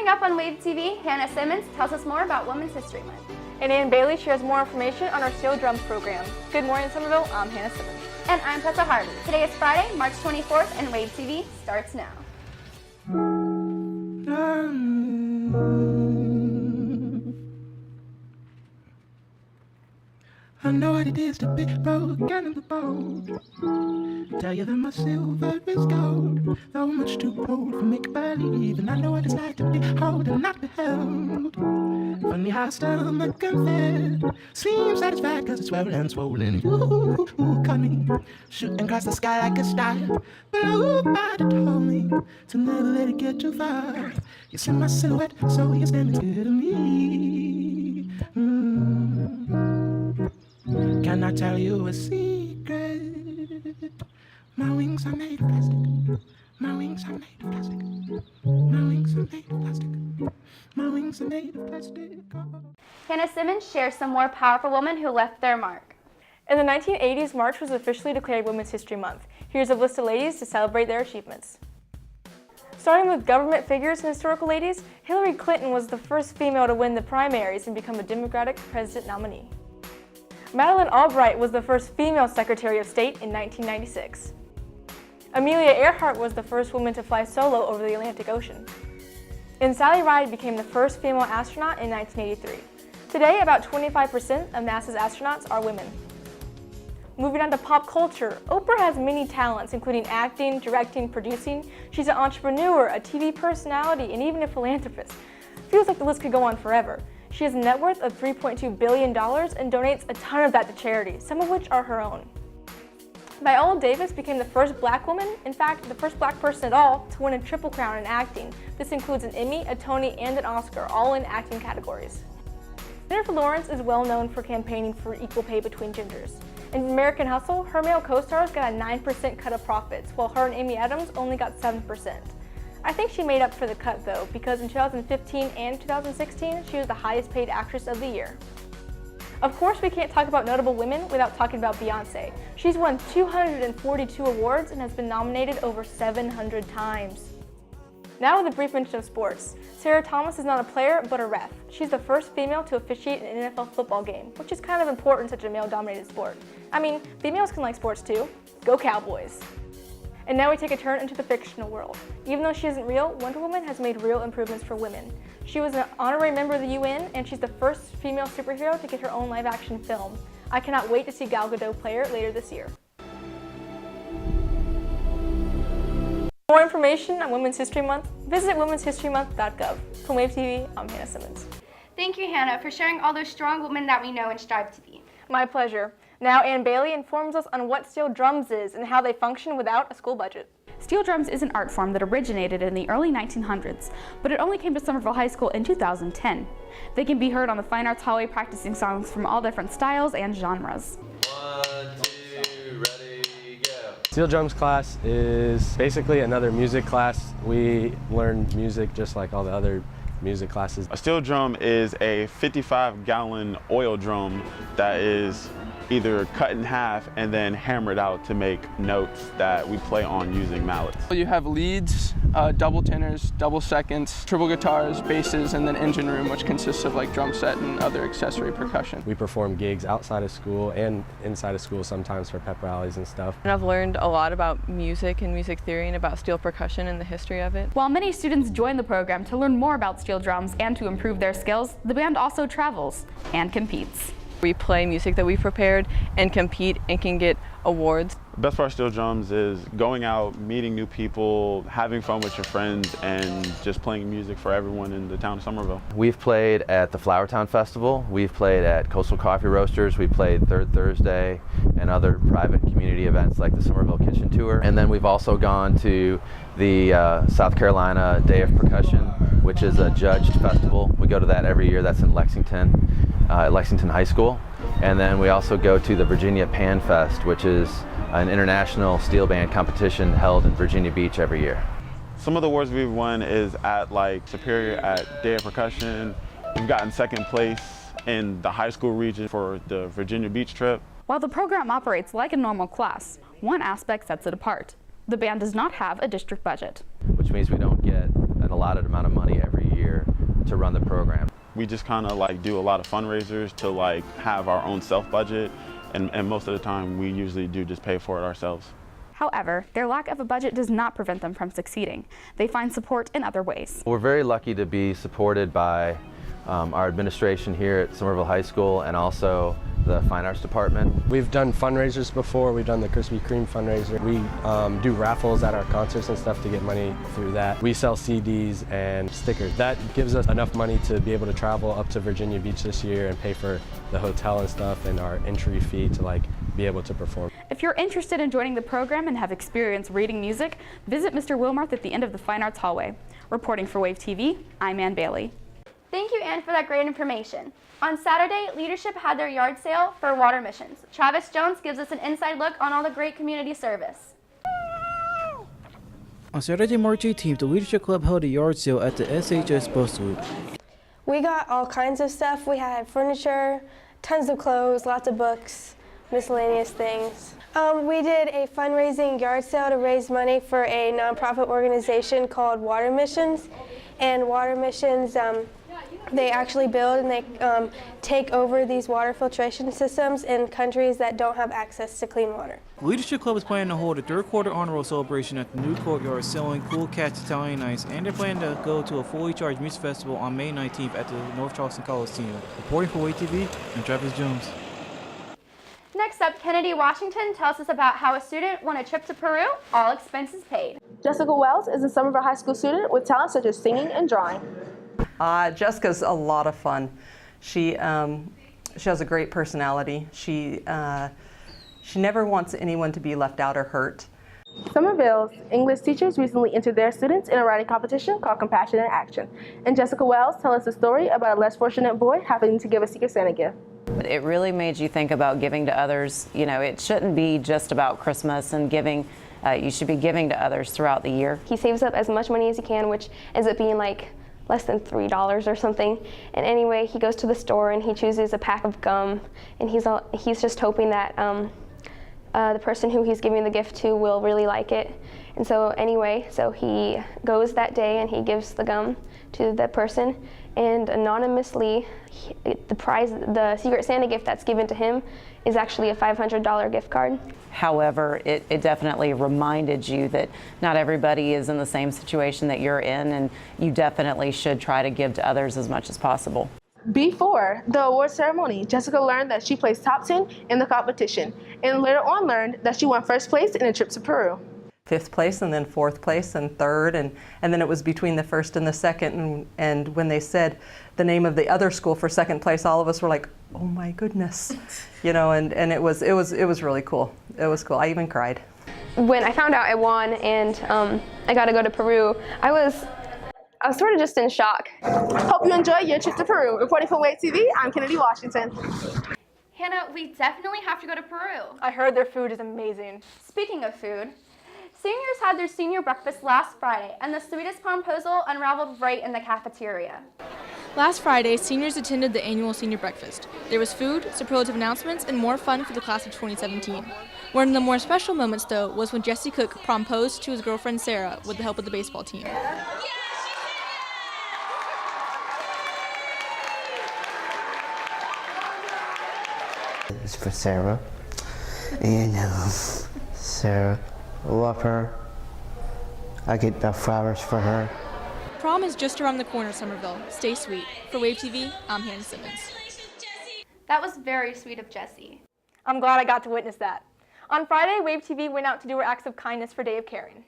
Coming up on Wave TV, Hannah Simmons tells us more about Women's History Month. And Ann Bailey shares more information on our Steel Drums program. Good morning, Somerville. I'm Hannah Simmons. And I'm Tessa Harvey. Today is Friday, March 24th, and Wave TV starts now. I know what it is to be broken in the boat. Tell you that my silver is gold, though much too bold for make-believe. And I know what it's like to be held and not be held. Funny how stomach and fed seems satisfied cause it's swell and swollen. Ooh, coming, shooting across the sky like a star. But nobody told me to never let it get too far. You see my silhouette, so you're standing scared of me. Can I tell you a secret? My wings are made of plastic. My wings are made of plastic. My wings are made of plastic. My wings are made of plastic. Hannah Simmons shares some more powerful women who left their mark. In the 1980s, March was officially declared Women's History Month. Here's a list of ladies to celebrate their achievements. Starting with government figures and historical ladies, Hillary Clinton was the first female to win the primaries and become a Democratic president nominee. Madeleine Albright was the first female Secretary of State in 1996. Amelia Earhart was the first woman to fly solo over the Atlantic Ocean. And Sally Ride became the first female astronaut in 1983. Today, about 25% of NASA's astronauts are women. Moving on to pop culture, Oprah has many talents, including acting, directing, producing. She's an entrepreneur, a TV personality, and even a philanthropist. Feels like the list could go on forever. She has a net worth of $3.2 billion and donates a ton of that to charity, some of which are her own. Viola Davis became the first black woman, in fact, the first black person at all, to win a Triple Crown in acting. This includes an Emmy, a Tony, and an Oscar, all in acting categories. Jennifer Lawrence is well known for campaigning for equal pay between genders. In American Hustle, her male co-stars got a 9% cut of profits, while her and Amy Adams only got 7%. I think she made up for the cut though, because in 2015 and 2016, she was the highest paid actress of the year. Of course, we can't talk about notable women without talking about Beyoncé. She's won 242 awards and has been nominated over 700 times. Now with a brief mention of sports. Sarah Thomas is not a player, but a ref. She's the first female to officiate an NFL football game, which is kind of important in such a male-dominated sport. I mean, females can like sports too. Go Cowboys! And now we take a turn into the fictional world. Even though she isn't real, Wonder Woman has made real improvements for women. She was an honorary member of the UN, and she's the first female superhero to get her own live-action film. I cannot wait to see Gal Gadot play her later this year. For more information on Women's History Month, visit womenshistorymonth.gov. From Wave TV, I'm Hannah Simmons. Thank you, Hannah, for sharing all those strong women that we know and strive to be. My pleasure. Now Ann Bailey informs us on what steel drums is and how they function without a school budget. Steel drums is an art form that originated in the early 1900s, but it only came to Somerville High School in 2010. They can be heard on the Fine Arts Hallway practicing songs from all different styles and genres. 1, 2, ready, go. Steel drums class is basically another music class. We learn music just like all the other music classes. A steel drum is a 55-gallon oil drum that is either cut in half and then hammered out to make notes that we play on using mallets. You have leads, double tenors, double seconds, triple guitars, basses, and then engine room, which consists of like drum set and other accessory percussion. We perform gigs outside of school and inside of school sometimes for pep rallies and stuff. And I've learned a lot about music and music theory and about steel percussion and the history of it. While many students join the program to learn more about steel drums and to improve their skills, the band also travels and competes. We play music that we prepared and compete and can get awards. The best part of steel drums is going out, meeting new people, having fun with your friends, and just playing music for everyone in the town of Somerville. We've played at the Flowertown Festival, we've played at Coastal Coffee Roasters, we played Third Thursday, and other private community events like the Somerville Kitchen Tour. And then we've also gone to the South Carolina Day of Percussion, which is a judged festival. We go to that every year. That's in Lexington, at Lexington High School. And then we also go to the Virginia Pan Fest, which is an international steel band competition held in Virginia Beach every year. Some of the awards we've won is at like Superior at Day of Percussion. We've gotten second place in the high school region for the Virginia Beach trip. While the program operates like a normal class, one aspect sets it apart. The band does not have a district budget. Which means we don't get an allotted amount of money every year to run the program. We just kind of like do a lot of fundraisers to like have our own self-budget, and most of the time we usually do just pay for it ourselves. However, their lack of a budget does not prevent them from succeeding. They find support in other ways. We're very lucky to be supported by our administration here at Somerville High School and also the Fine Arts Department. We've done fundraisers before. We've done the Krispy Kreme fundraiser. We do raffles at our concerts and stuff to get money through that. We sell CDs and stickers. That gives us enough money to be able to travel up to Virginia Beach this year and pay for the hotel and stuff and our entry fee to like be able to perform. If you're interested in joining the program and have experience reading music, visit Mr. Wilmarth at the end of the Fine Arts Hallway. Reporting for Wave TV, I'm Ann Bailey. Thank you, Ann, for that great information. On Saturday, leadership had their yard sale for water missions. Travis Jones gives us an inside look on all the great community service. On Saturday, March 18th, the Leadership Club held a yard sale at the SHS Buswood. We got all kinds of stuff. We had furniture, tons of clothes, lots of books, miscellaneous things. We did a fundraising yard sale to raise money for a nonprofit organization called Water Missions. And Water Missions, they actually build and they take over these water filtration systems in countries that don't have access to clean water. The Leadership Club is planning to hold a third quarter honor roll celebration at the new courtyard selling Cool Cats Italian Ice, and they're planning to go to a fully charged music festival on May 19th at the North Charleston Coliseum. Reporting for Wave TV, I'm Travis Jones. Next up, Kennedy Washington tells us about how a student won a trip to Peru, all expenses paid. Jessica Wells is a Somerville High School student with talents such as singing and drawing. Jessica's a lot of fun. She has a great personality. She never wants anyone to be left out or hurt. Somerville's English teachers recently entered their students in a writing competition called Compassion in Action. And Jessica Wells tells us a story about a less fortunate boy happening to give a Secret Santa gift. It really made you think about giving to others. You know, it shouldn't be just about Christmas and giving. You should be giving to others throughout the year. He saves up as much money as he can, which ends up being like less than $3 or something. And anyway, he goes to the store and he chooses a pack of gum, and he's just hoping that the person who he's giving the gift to will really like it. And so anyway, so he goes that day and he gives the gum to the person, and anonymously, the Secret Santa gift that's given to him is actually a $500 gift card. However, it definitely reminded you that not everybody is in the same situation that you're in, and you definitely should try to give to others as much as possible. Before the award ceremony, Jessica learned that she placed top 10 in the competition, and later on learned that she won first place in a trip to Peru. 5th place and then 4th place and 3rd, and then it was between the 1st and the 2nd, and when they said the name of the other school for 2nd place, all of us were like, oh my goodness, you know, and it was really cool. It was cool. I even cried. When I found out I won and I got to go to Peru, I was sort of just in shock. Hope you enjoy your trip to Peru. Reporting for Wave TV, I'm Kennedy Washington. Hannah, we definitely have to go to Peru. I heard their food is amazing. Speaking of food, seniors had their senior breakfast last Friday, and the sweetest promposal unraveled right in the cafeteria. Last Friday, seniors attended the annual senior breakfast. There was food, superlative announcements, and more fun for the class of 2017. One of the more special moments, though, was when Jesse Cook proposed to his girlfriend Sarah with the help of the baseball team. It's for Sarah, and Sarah, I love her. I get the flowers for her. Prom is just around the corner, Somerville. Stay sweet. For Wave TV, I'm Hannah Simmons. That was very sweet of Jessie. I'm glad I got to witness that. On Friday, Wave TV went out to do our acts of kindness for Day of Caring.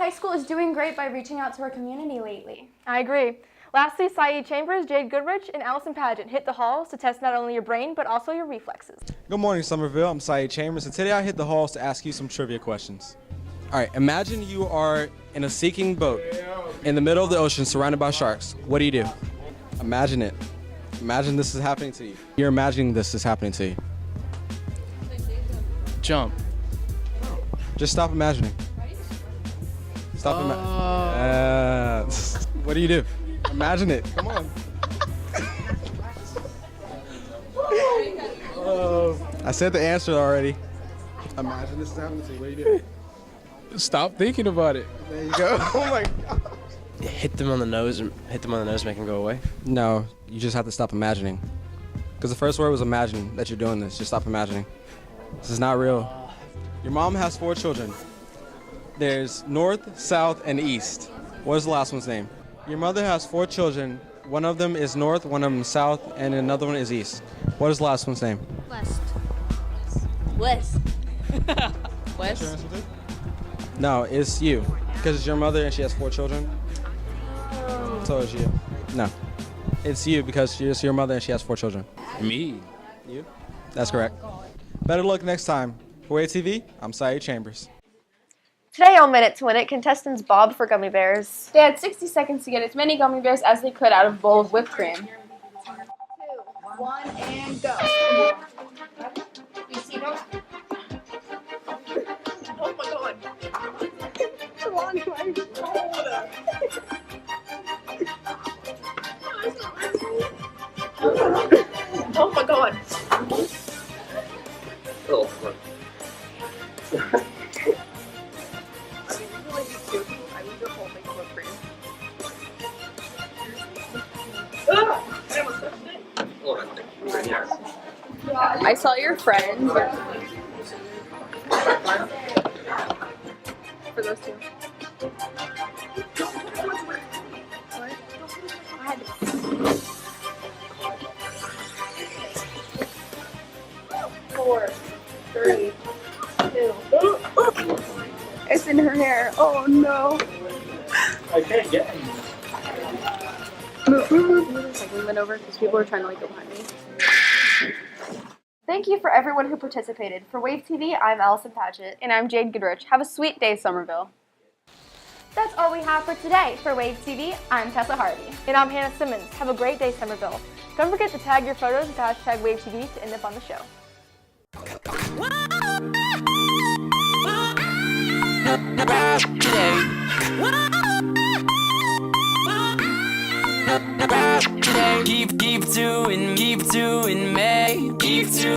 High School is doing great by reaching out to our community lately. I agree. Lastly, Saeed Chambers, Jade Goodrich, and Allison Paget hit the halls to test not only your brain, but also your reflexes. Good morning, Somerville. I'm Saeed Chambers, and today I hit the halls to ask you some trivia questions. All right, imagine you are in a sinking boat in the middle of the ocean surrounded by sharks. What do you do? Imagine it. Imagine this is happening to you. You're imagining this is happening to you. Jump. Just stop imagining. Stop imagining. What do you do? Imagine it. Come on. I said the answer already. Imagine this is happening to you. What do you do? Stop thinking about it. There you go. Oh my God. Hit them on the nose, make them go away. No, you just have to stop imagining. Because the first word was imagine that you're doing this. Just stop imagining. This is not real. Your mom has 4 children. There's north, south, and east. What is the last one's name? Your mother has 4 children. One of them is north, one of them is south, and another one is east. What is the last one's name? West. West. West. No, it's you. Because it's your mother and she has 4 children. So it's you. No. It's you because it's your mother and she has 4 children. Me. You? That's correct. Better luck next time. For Wave TV, I'm Saeed Chambers. Today on Minute to Win It, contestants bobbed for gummy bears. They had 60 seconds to get as many gummy bears as they could out of a bowl of whipped cream. 2, 1, and go. You see those? Oh my God. Come on, oh my God. Oh, I saw your friend. For those 2. Four, 3, 2. It's in her hair. Oh no. I can't get him. Move. Like moving over because people are trying to go behind me. Thank you for everyone who participated. For Wave TV, I'm Allison Paget. And I'm Jade Goodrich. Have a sweet day, Somerville. That's all we have for today. For Wave TV, I'm Tessa Harvey. And I'm Hannah Simmons. Have a great day, Somerville. Don't forget to tag your photos with hashtag WaveTV to end up on the show. Keep doing me. Keep doing